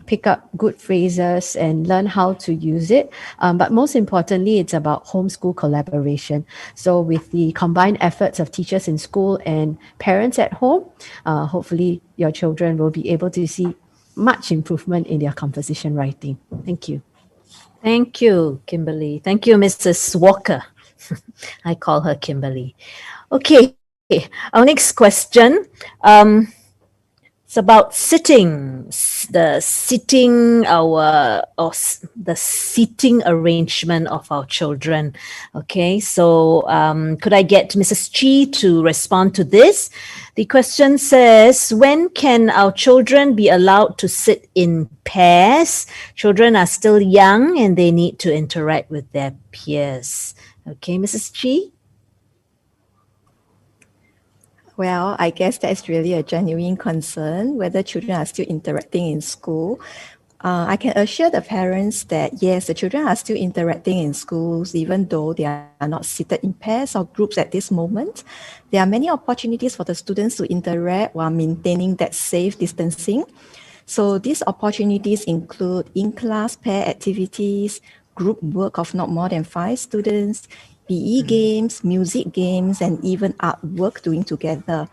Speaker 6: pick up good phrases and learn how to use it. But most importantly, it's about homeschool collaboration. So with the combined efforts of teachers in school and parents at home, hopefully your children will be able to see much improvement in their composition writing. Thank you.
Speaker 1: Thank you, Kimberly. Thank you, Mrs. Walker. I call her Kimberly. Okay, our next question. It's about the seating arrangement of our children. Okay, so could I get Mrs. Chi to respond to this? The question says, when can our children be allowed to sit in pairs? Children are still young and they need to interact with their peers. Okay, Mrs. Chi?
Speaker 4: Well, I guess that's really a genuine concern, whether children are still interacting in school. I can assure the parents that yes, the children are still interacting in schools, even though they are not seated in pairs or groups at this moment. There are many opportunities for the students to interact while maintaining that safe distancing. So these opportunities include in-class pair activities, group work of not more than 5 students, PE games, music games, and even artwork doing together.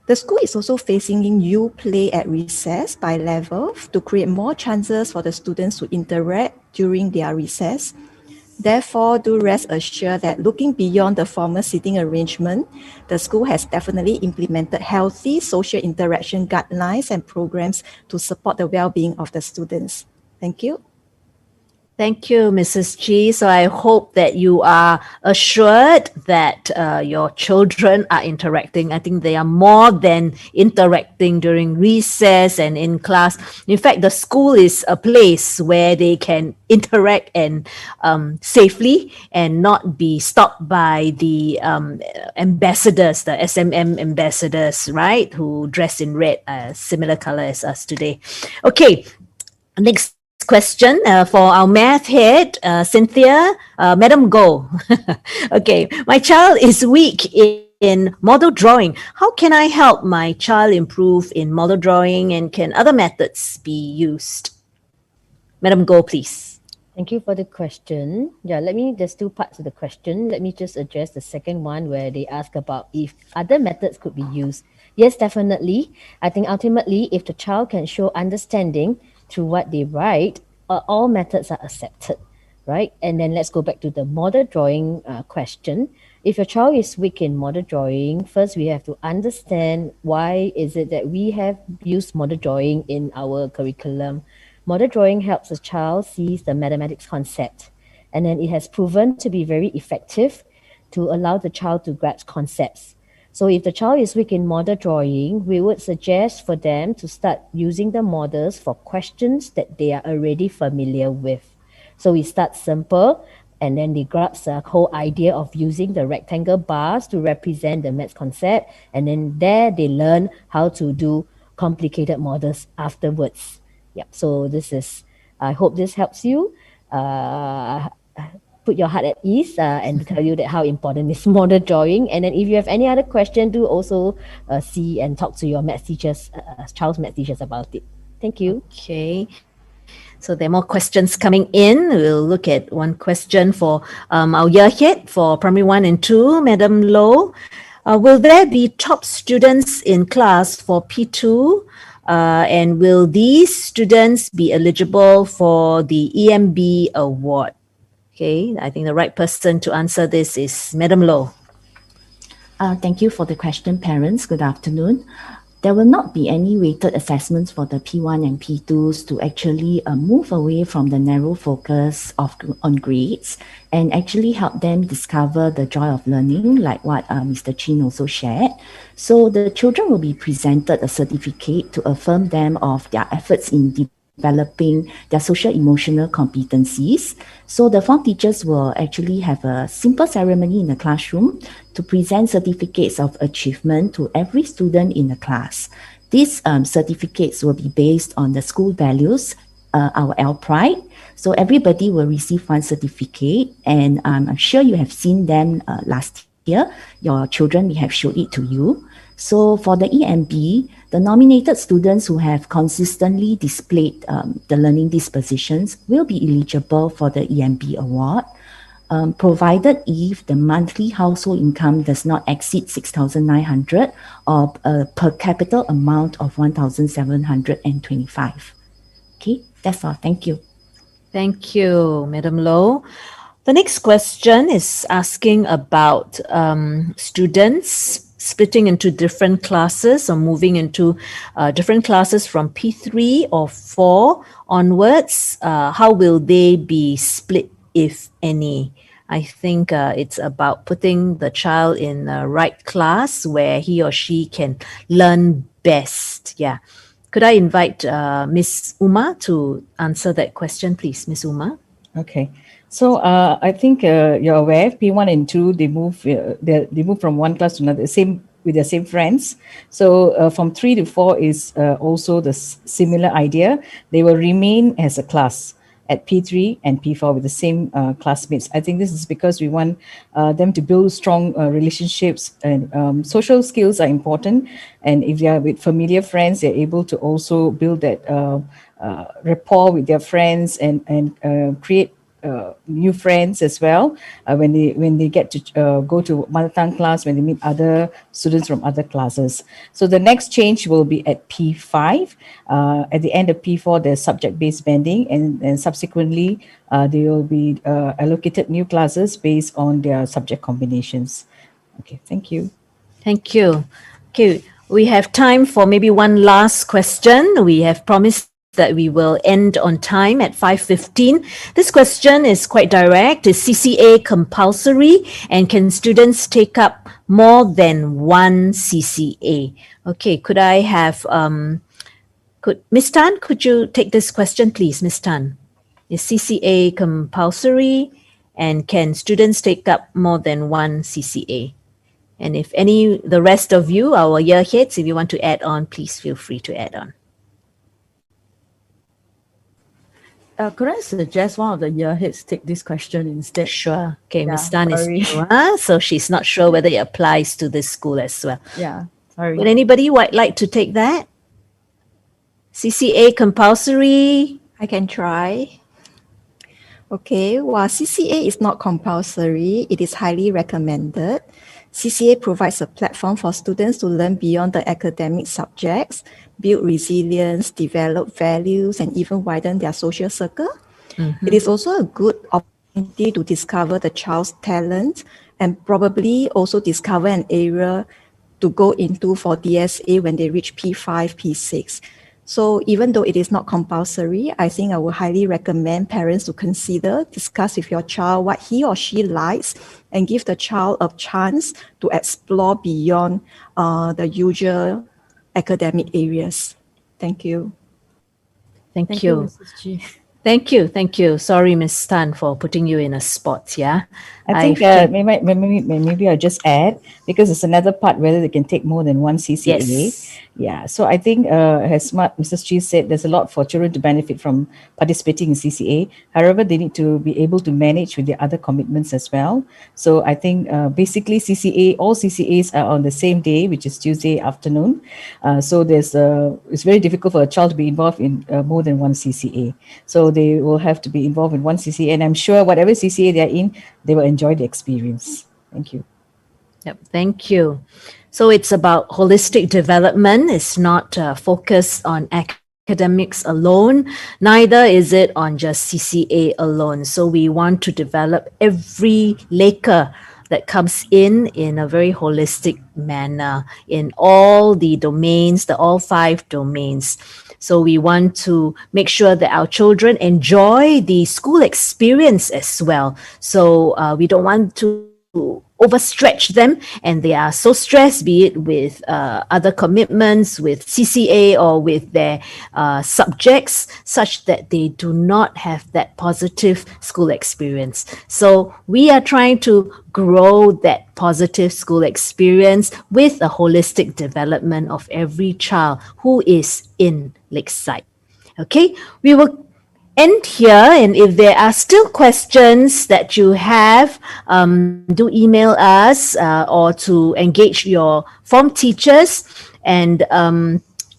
Speaker 4: The school is also facing in You Play at Recess by level to create more chances for the students to interact during their recess. Therefore, do rest assured that looking beyond the formal seating arrangement, the school has definitely implemented healthy social interaction guidelines and programs to support the well-being of the students. Thank you.
Speaker 1: Thank you, Mrs. G. So I hope that you are assured that your children are interacting. I think they are more than interacting during recess and in class. In fact, the school is a place where they can interact and safely and not be stopped by the ambassadors, the SMM ambassadors, right, who dress in red, similar color as us today. Okay, next question for our math head, Cynthia, Madam Go. Okay, my child is weak in model drawing. How can I help my child improve in model drawing, and can other methods be used? Madam Go, please.
Speaker 11: Thank you for the question. Yeah, there's two parts of the question. Let me just address the second one where they ask about if other methods could be used. Yes, definitely. I think ultimately, if the child can show understanding through what they write, all methods are accepted, right? And then let's go back to the model drawing question. If your child is weak in model drawing, first we have to understand why is it that we have used model drawing in our curriculum. Model drawing helps a child see the mathematics concept, and then it has proven to be very effective to allow the child to grasp concepts. So if the child is weak in model drawing, we would suggest for them to start using the models for questions that they are already familiar with. So we start simple, and then they grasp the whole idea of using the rectangle bars to represent the maths concept, and then there they learn how to do complicated models afterwards. Yep. So I hope this helps you. Put your heart at ease and tell you that how important is model drawing. And then if you have any other question, do also see and talk to your math teachers, child's math teachers about it. Thank you.
Speaker 1: Okay. So there are more questions coming in. We'll look at one question for our year head for primary 1 and 2, Madam Low. Will there be top students in class for P2? And will these students be eligible for the EMB award? Okay, I think the right person to answer this is Madam Low.
Speaker 12: Thank you for the question, parents. Good afternoon. There will not be any weighted assessments for the P1 and P2s to actually move away from the narrow focus on grades and actually help them discover the joy of learning, like what Mr. Chin also shared. So the children will be presented a certificate to affirm them of their efforts in developing their social emotional competencies. So the form teachers will actually have a simple ceremony in the classroom to present certificates of achievement to every student in the class. These certificates will be based on the school values, our L Pride. So everybody will receive one certificate, and I'm sure you have seen them last year. Your children may have showed it to you. So for the EMB, the nominated students who have consistently displayed the learning dispositions will be eligible for the EMB award, provided if the monthly household income does not exceed 6,900 or a per capita amount of 1,725. Okay, that's all. Thank you.
Speaker 1: Thank you, Madam Low. The next question is asking about students splitting into different classes or moving into different classes from P3 or 4 onwards. How will they be split, if any? I think it's about putting the child in the right class where he or she can learn best. Yeah. Could I invite Miss Uma to answer that question, please, Miss Uma?
Speaker 9: Okay. So I think you're aware P1 and 2 they move from one class to another, with their same friends. So from 3 to 4 is also the similar idea. They will remain as a class at P3 and P4 with the same classmates. I think this is because we want them to build strong relationships, and social skills are important. And if they are with familiar friends, they're able to also build that rapport with their friends and create new friends as well when they get to go to mother tongue class, when they meet other students from other classes. So the next change will be at P5. At the end of P4, there's subject-based banding, and subsequently they will be allocated new classes based on their subject combinations. Okay, thank you.
Speaker 1: Thank you. Okay, we have time for maybe one last question. We have promised that we will end on time at 5:15. This question is quite direct. Is CCA compulsory, and can students take up more than one CCA? Okay, could I have could Miss Tan, could you take this question, please, Miss Tan? Is CCA compulsory, and can students take up more than one CCA? And if the rest of you, our yearheads, if you want to add on, please feel free to add on.
Speaker 7: Could I suggest one of the yearheads take this question instead?
Speaker 1: Sure. Okay,
Speaker 7: Yeah,
Speaker 1: Miss Tan is
Speaker 7: sorry.
Speaker 1: new, so she's not sure whether it applies to this school as well.
Speaker 7: Yeah, sorry.
Speaker 1: Would anybody like to take that? CCA compulsory?
Speaker 4: I can try. Okay, while CCA is not compulsory, it is highly recommended. CCA provides a platform for students to learn beyond the academic subjects, build resilience, develop values, and even widen their social circle. It is also a good opportunity to discover the child's talent and probably also discover an area to go into for DSA when they reach P5, P6. So even though it is not compulsory, I think I would highly recommend parents to consider, discuss with your child what he or she likes, and give the child a chance to explore beyond the usual academic areas. Thank you.
Speaker 1: Thank you.
Speaker 7: Mrs. G.
Speaker 1: Thank you. Sorry, Miss Tan, for putting you in a spot, yeah?
Speaker 9: I think maybe I'll just add, because it's another part whether they can take more than one CCA.
Speaker 1: Yes.
Speaker 9: Yeah, so I think as Mrs. Chi said, there's a lot for children to benefit from participating in CCA. However, they need to be able to manage with their other commitments as well. So I think basically all CCAs are on the same day, which is Tuesday afternoon. So it's very difficult for a child to be involved in more than one CCA. So they will have to be involved in one CCA, and I'm sure whatever CCA they're in, they will enjoy the experience. Thank you.
Speaker 1: Yep, thank you. So it's about holistic development. It's not focused on academics alone. Neither is it on just CCA alone. So we want to develop every Laker that comes in a very holistic manner in all the domains, all 5 domains. So we want to make sure that our children enjoy the school experience as well. So we don't want to overstretch them and they are so stressed, be it with other commitments, with CCA or with their subjects, such that they do not have that positive school experience. So we are trying to grow that positive school experience with a holistic development of every child who is in Lakeside. Okay, we will end here, and if there are still questions that you have, do email us or to engage your form teachers, and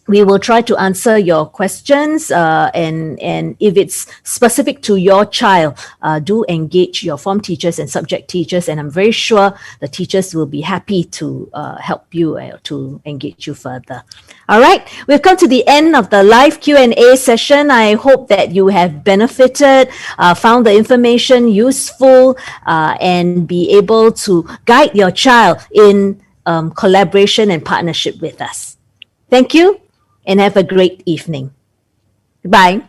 Speaker 1: we will try to answer your questions, and if it's specific to your child, do engage your form teachers and subject teachers, and I'm very sure the teachers will be happy to help you to engage you further. All right, we've come to the end of the live Q&A session. I hope that you have benefited, found the information useful, and be able to guide your child in collaboration and partnership with us. Thank you, and have a great evening. Goodbye.